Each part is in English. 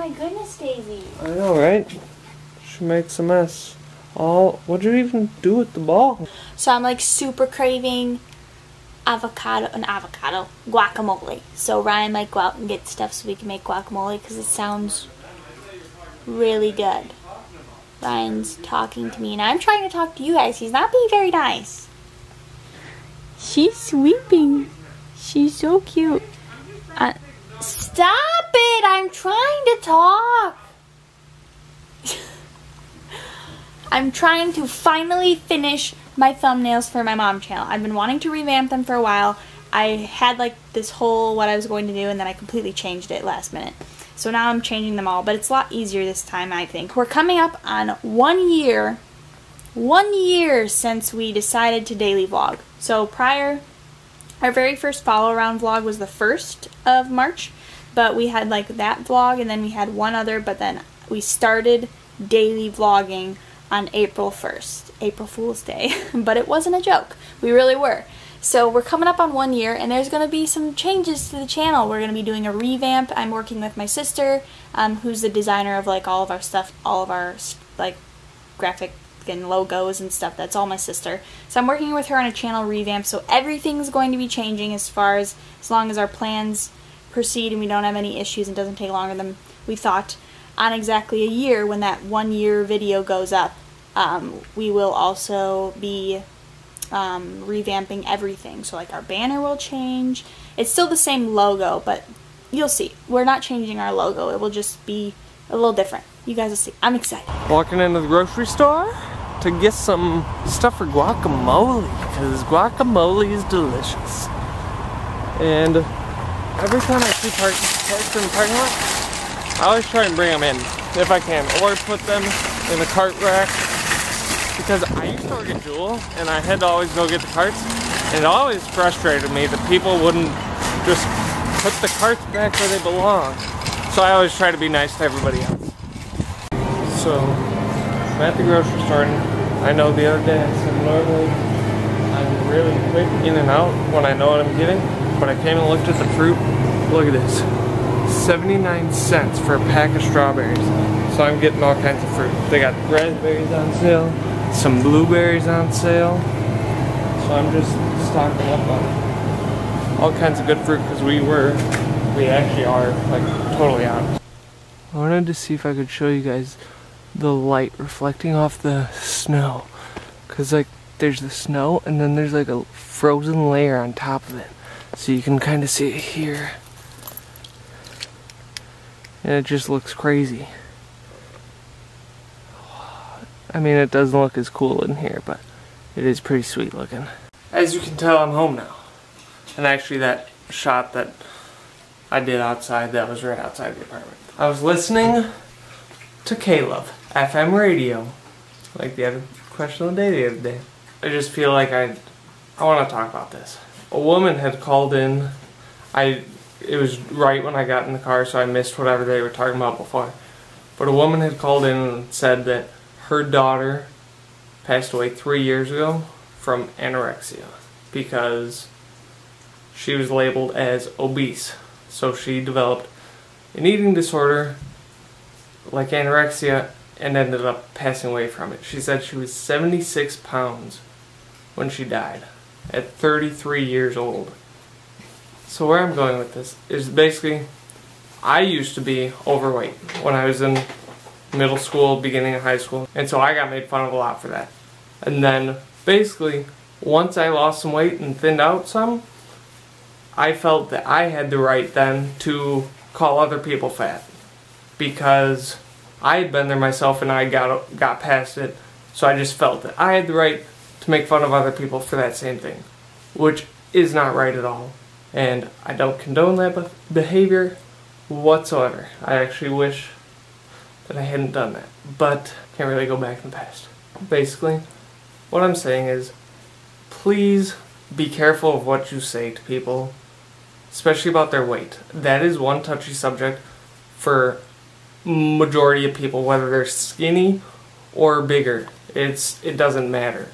my goodness, Daisy. I know, right? She makes a mess. What'd you even do with the ball? So I'm like super craving guacamole. So Ryan might go out and get stuff so we can make guacamole because it sounds really good. Ryan's talking to me and I'm trying to talk to you guys. He's not being very nice. She's sweeping. She's so cute. Stop it! I'm trying to talk. I'm trying to finally finish my thumbnails for my mom channel. I've been wanting to revamp them for a while. I had like this whole what I was going to do and then I completely changed it last minute. So now I'm changing them all, but it's a lot easier this time, I think. We're coming up on 1 year since we decided to daily vlog. So our very first follow around vlog was the 1st of March, but we had like that vlog and then we had one other, but then we started daily vlogging on April 1st, April Fool's Day, but it wasn't a joke. We really were. So we're coming up on 1 year and there's going to be some changes to the channel. We're going to be doing a revamp. I'm working with my sister, who's the designer of like all of our stuff, all of our like graphic and logos and stuff. That's all my sister. So I'm working with her on a channel revamp, so everything's going to be changing as long as our plans proceed and we don't have any issues and doesn't take longer than we thought. On exactly a year, when that 1 year video goes up, we will also be revamping everything. So like our banner will change. It's still the same logo, but you'll see. We're not changing our logo. It will just be a little different. You guys will see. I'm excited. Walking into the grocery store to get some stuff for guacamole, because guacamole is delicious. And every time I see parts in the parking lot, I always try and bring them in, if I can, or put them in a cart rack, because I used to work at Jewel, and I had to always go get the carts, and it always frustrated me that people wouldn't just put the carts back where they belong. So I always try to be nice to everybody else. So, I'm at the grocery store, and I know the other day I said normally I'm really quick in and out when I know what I'm getting, but I came and looked at the fruit. Look at this. 79 cents for a pack of strawberries. So I'm getting all kinds of fruit. They got raspberries on sale, some blueberries on sale. So I'm just stocking up on all kinds of good fruit because we actually are like totally out. I wanted to see if I could show you guys the light reflecting off the snow. Cause like there's the snow and then there's like a frozen layer on top of it. So you can kind of see it here. And it just looks crazy. I mean, it doesn't look as cool in here, but it is pretty sweet looking. As you can tell, I'm home now. And actually that shot that I did outside, that was right outside the apartment. I was listening to Caleb, FM radio, like the other question of the day the other day. I just feel like I want to talk about this. A woman had called in. It was right when I got in the car, so I missed whatever they were talking about before. But a woman had called in and said that her daughter passed away 3 years ago from anorexia because she was labeled as obese. So she developed an eating disorder like anorexia and ended up passing away from it. She said she was 76 pounds when she died at 33 years old. So where I'm going with this is basically, I used to be overweight when I was in middle school, beginning of high school, and so I got made fun of a lot for that. And then basically, once I lost some weight and thinned out some, I felt that I had the right then to call other people fat because I had been there myself and I got past it. So I just felt that I had the right to make fun of other people for that same thing, which is not right at all. And I don't condone that behavior whatsoever. I actually wish that I hadn't done that, but can't really go back in the past. Basically, what I'm saying is, please be careful of what you say to people, especially about their weight. That is one touchy subject for majority of people, whether they're skinny or bigger. It doesn't matter.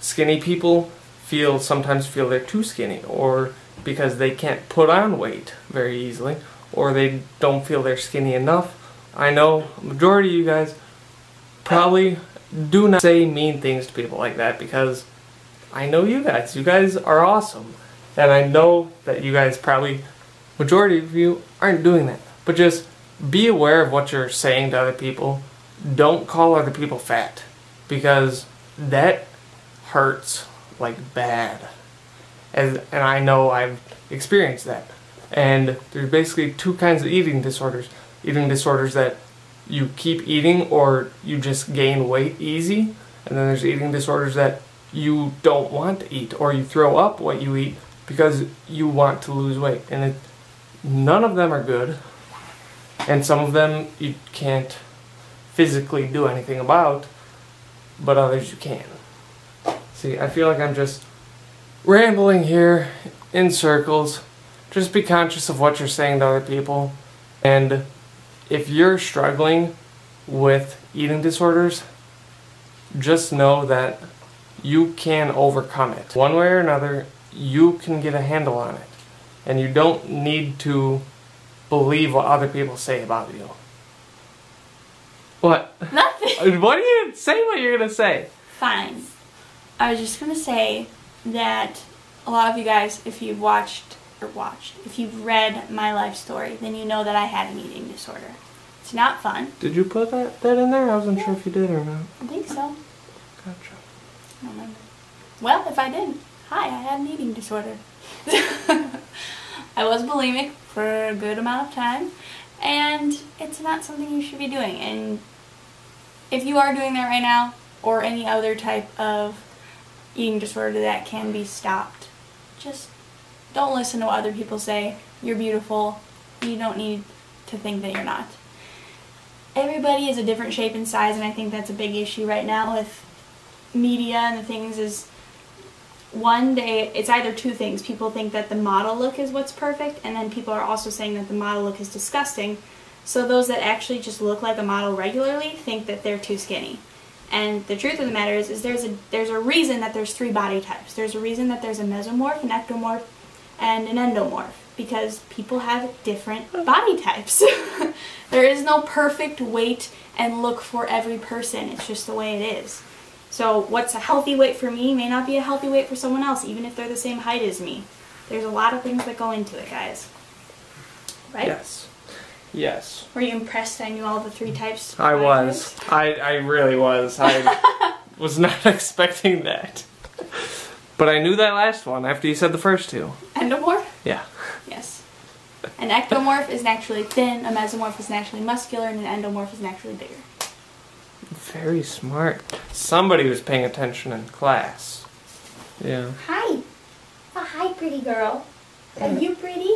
Skinny people sometimes feel they're too skinny, or because they can't put on weight very easily, or they don't feel they're skinny enough. I know a majority of you guys probably do not say mean things to people like that, because I know you guys. You guys are awesome. And I know that you guys probably, majority of you, aren't doing that. But just be aware of what you're saying to other people. Don't call other people fat, because that hurts like bad. And I know I've experienced that. And there's basically two kinds of eating disorders. Eating disorders that you keep eating or you just gain weight easy. And then there's eating disorders that you don't want to eat, or you throw up what you eat because you want to lose weight. And none of them are good. And some of them you can't physically do anything about, but others you can. See, I feel like I'm just rambling here in circles. Just be conscious of what you're saying to other people. And if you're struggling with eating disorders, just know that you can overcome it. One way or another, you can get a handle on it. And you don't need to believe what other people say about you. What? Nothing. What are you say? What you're gonna say? Fine. I was just gonna say that a lot of you guys, if you've if you've read my life story, then you know that I had an eating disorder. It's not fun. Did you put that in there? I wasn't sure if you did or not. I think so. Gotcha. I don't remember. Well, if I didn't, hi, I had an eating disorder. I was bulimic for a good amount of time, and it's not something you should be doing. And if you are doing that right now, or any other type of eating disorder that can be stopped, just don't listen to what other people say. You're beautiful. You don't need to think that you're not. Everybody is a different shape and size, and I think that's a big issue right now with media and the things is, one day, it's either two things. People think that the model look is what's perfect, and then people are also saying that the model look is disgusting. So those that actually just look like a model regularly think that they're too skinny. And the truth of the matter is there's a reason that there's 3 body types. There's a reason that there's a mesomorph, an ectomorph, and an endomorph, because people have different body types. There is no perfect weight and look for every person. It's just the way it is. So what's a healthy weight for me may not be a healthy weight for someone else, even if they're the same height as me. There's a lot of things that go into it, guys. Right? Yes. Yes. Were you impressed I knew all the 3 types? I was. I really was. I was not expecting that. But I knew that last one after you said the first 2. Endomorph? Yeah. Yes. An ectomorph is naturally thin, a mesomorph is naturally muscular, and an endomorph is naturally bigger. Very smart. Somebody was paying attention in class. Yeah. Hi. Oh, hi, pretty girl. Are you pretty?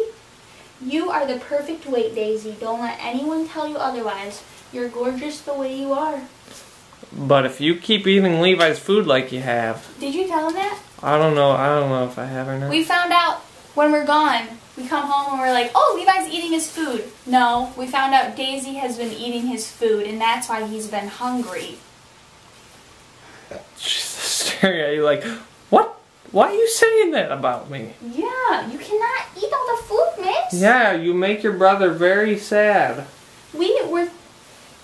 You are the perfect weight, Daisy. Don't let anyone tell you otherwise. You're gorgeous the way you are. But if you keep eating Levi's food like you have... Did you tell him that? I don't know if I have or not. We found out when we're gone. We come home and we're like, oh, Levi's eating his food. No, we found out Daisy has been eating his food, and that's why he's been hungry. She's staring at you like, what? Why are you saying that about me? Yeah, you cannot eat all the food, miss. Yeah, you make your brother very sad. We were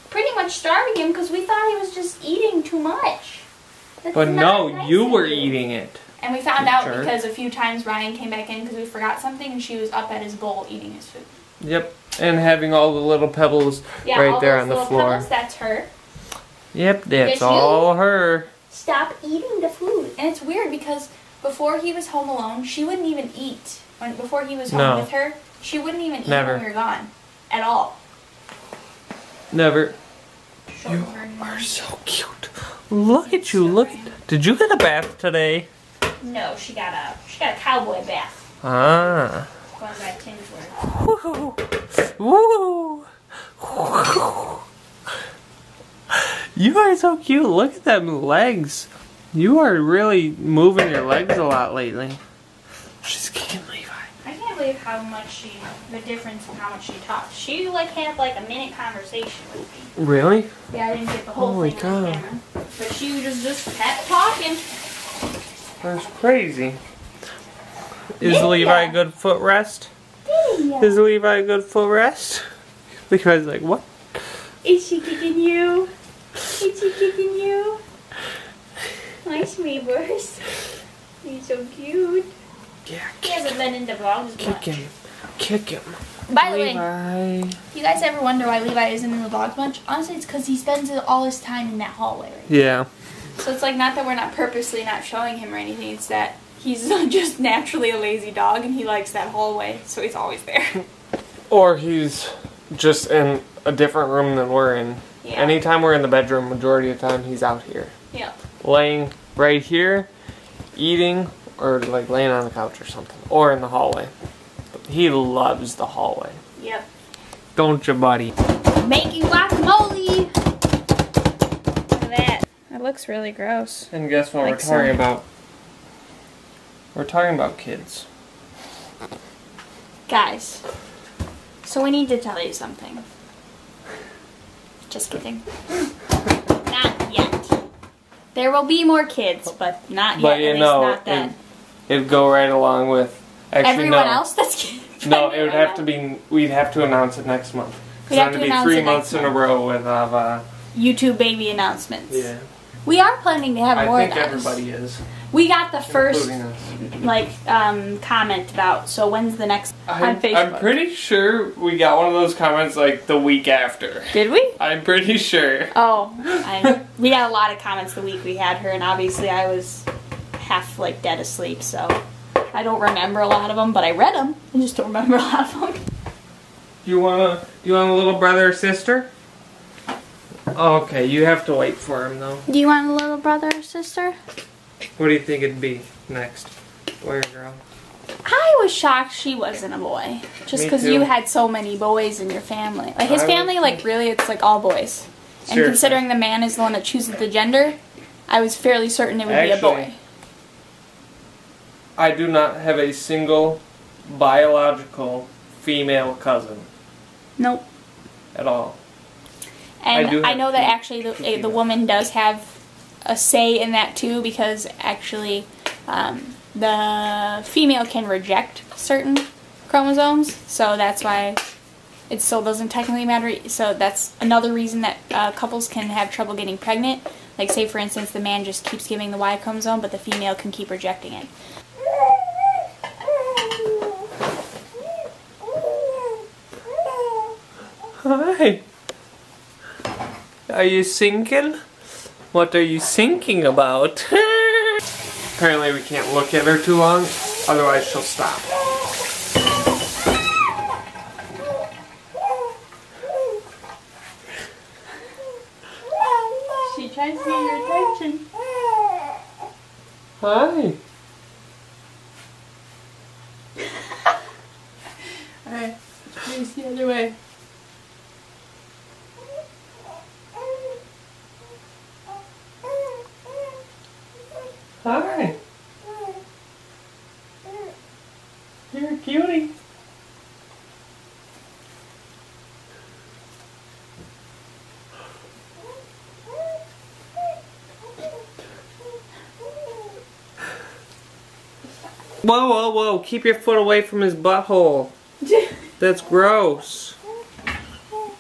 pretty much starving him because we thought he was just eating too much. That's but no, nice you were eating it. And we found out because a few times Ryan came back in because we forgot something, and she was up at his bowl eating his food. Yep, and having all the little pebbles right there on the floor. Pebbles, that's her. Yep, that's all her. Stop eating the food. And it's weird because before he was home alone, she wouldn't even eat. Before he was home with her, she wouldn't even eat when we were gone. At all. Never. You are so cute. Look at you. Look. Did you get a bath today? No, she got a cowboy bath. Ah. Going by Tim's word. Woo. Woo. You are so cute. Look at them legs. You are really moving your legs a lot lately. She's kicking Levi. I can't believe how much the difference in how much she talks. She had like a minute conversation with me. Really? Yeah, I didn't get the whole thing on camera. But she just kept talking. That's crazy. Is Levi a good footrest? Yeah. Is Levi a good footrest? Levi's like, what? Is she kicking you? Is she kicking you? My neighbors. He's so cute. Yeah, he hasn't been into vlogs much. Kick him. Kick him. By the Levi. way, you guys ever wonder why Levi isn't in the vlogs much? Honestly, it's because he spends all his time in that hallway right now. Yeah. So it's like not that we're not purposely not showing him or anything, it's that he's just naturally a lazy dog and he likes that hallway, so he's always there. Or he's just in a different room than we're in. Yeah. Anytime we're in the bedroom, majority of the time he's out here. Yeah. Laying right here, eating, or like laying on the couch or something. Or in the hallway. He loves the hallway. Yep. Don't you, buddy? Making guacamole! Look at that. That looks really gross. And guess what we're talking about? We're talking about kids. Guys, so we need to tell you something. Just kidding. Not yet. There will be more kids, but not yet. But you know, not that. It'd go right along with... Actually, everyone else that's kids. No, it would have to be... We'd have to announce it next month. We'd have to be 3 months in a row with YouTube baby announcements. Yeah. We are planning to have more of I think those. everybody is. We got the first comment about, so when's the next on Facebook? I'm pretty sure we got one of those comments like the week after. Did we? I'm pretty sure. Oh, we got a lot of comments the week we had her, and obviously I was half like dead asleep, so I don't remember a lot of them, but I read them. I just don't remember a lot of them. You want a little brother or sister? Okay, you have to wait for him though. Do you want a little brother or sister? What do you think it'd be next? Boy or girl? I was shocked she wasn't a boy. Just because you had so many boys in your family. Like his family, like really, it's like all boys. And considering the man is the one that chooses the gender, I was fairly certain it would be a boy. I do not have a single biological female cousin. Nope. At all. And I know that actually the woman does have a say in that too, because actually the female can reject certain chromosomes, so that's why it still doesn't technically matter. So that's another reason that couples can have trouble getting pregnant. Like say for instance the man just keeps giving the Y chromosome, but the female can keep rejecting it. Hi. Are you sinking? What are you thinking about? Apparently we can't look at her too long, otherwise she'll stop. She tries to get your attention. Hi. Alright, face the other way. Hi. You're a cutie. Whoa, whoa, whoa. Keep your foot away from his butthole. That's gross.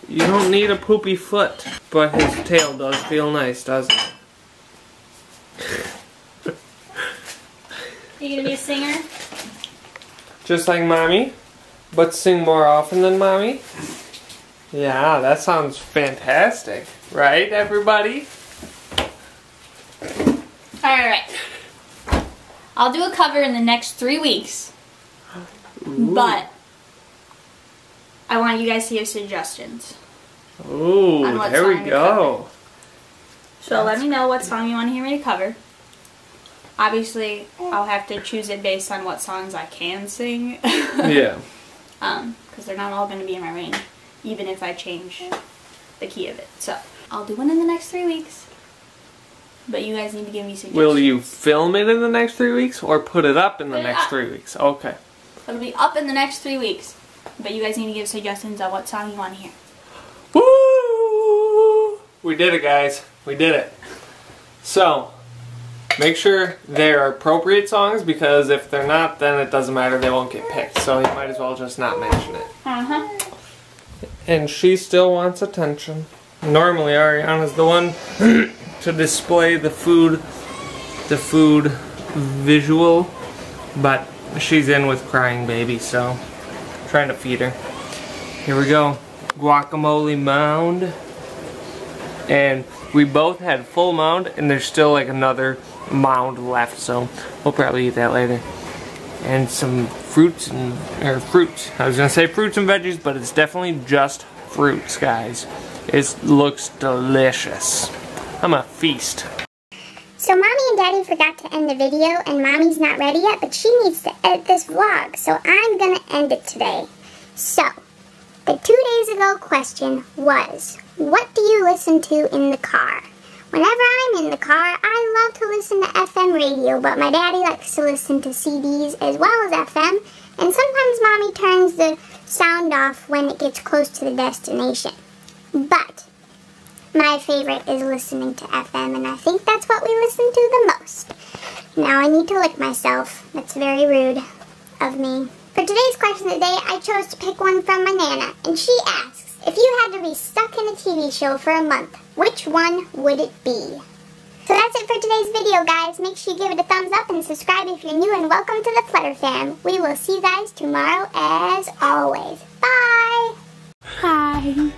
You don't need a poopy foot. But his tail does feel nice, doesn't it? Are you gonna be a singer? Just like Mommy, but sing more often than Mommy? Yeah, that sounds fantastic. Right, everybody? Alright. I'll do a cover in the next 3 weeks. Ooh. But I want you guys to give suggestions. Ooh, there we go. So let me know what song you want to hear me to cover. Obviously, I'll have to choose it based on what songs I can sing. Yeah. Because they're not all going to be in my range, even if I change the key of it. So, I'll do one in the next 3 weeks. But you guys need to give me suggestions. Will you film it in the next 3 weeks or put it up in the next 3 weeks? Okay. It'll be up in the next 3 weeks. But you guys need to give suggestions on what song you want to hear. Woo! We did it, guys. We did it. So, make sure they're appropriate songs, because if they're not, then it doesn't matter. They won't get picked. So you might as well just not mention it. Uh-huh. And she still wants attention. Normally Ariana's the one to display the food visual, but she's in with crying baby, so I'm trying to feed her. Here we go. Guacamole mound. And we both had full mound, and there's still like another mound left, so we'll probably eat that later. And some fruits fruits. I was gonna say fruits and veggies, but it's definitely just fruits, guys. It looks delicious. I'm a feast. So Mommy and Daddy forgot to end the video, and Mommy's not ready yet, but she needs to edit this vlog, so I'm gonna end it today. So, the 2 days ago question was, what do you listen to in the car? Whenever I'm in the car, I love to listen to FM radio, but my daddy likes to listen to CDs as well as FM, and sometimes Mommy turns the sound off when it gets close to the destination. But my favorite is listening to FM, and I think that's what we listen to the most. Now I need to lick myself. That's very rude of me. For today's question of the day, I chose to pick one from my Nana, and she asks, if you had to be stuck in a TV show for a month, which one would it be? So that's it for today's video, guys. Make sure you give it a thumbs up and subscribe if you're new, and welcome to the Pflederer Fam. We will see you guys tomorrow as always. Bye! Hi.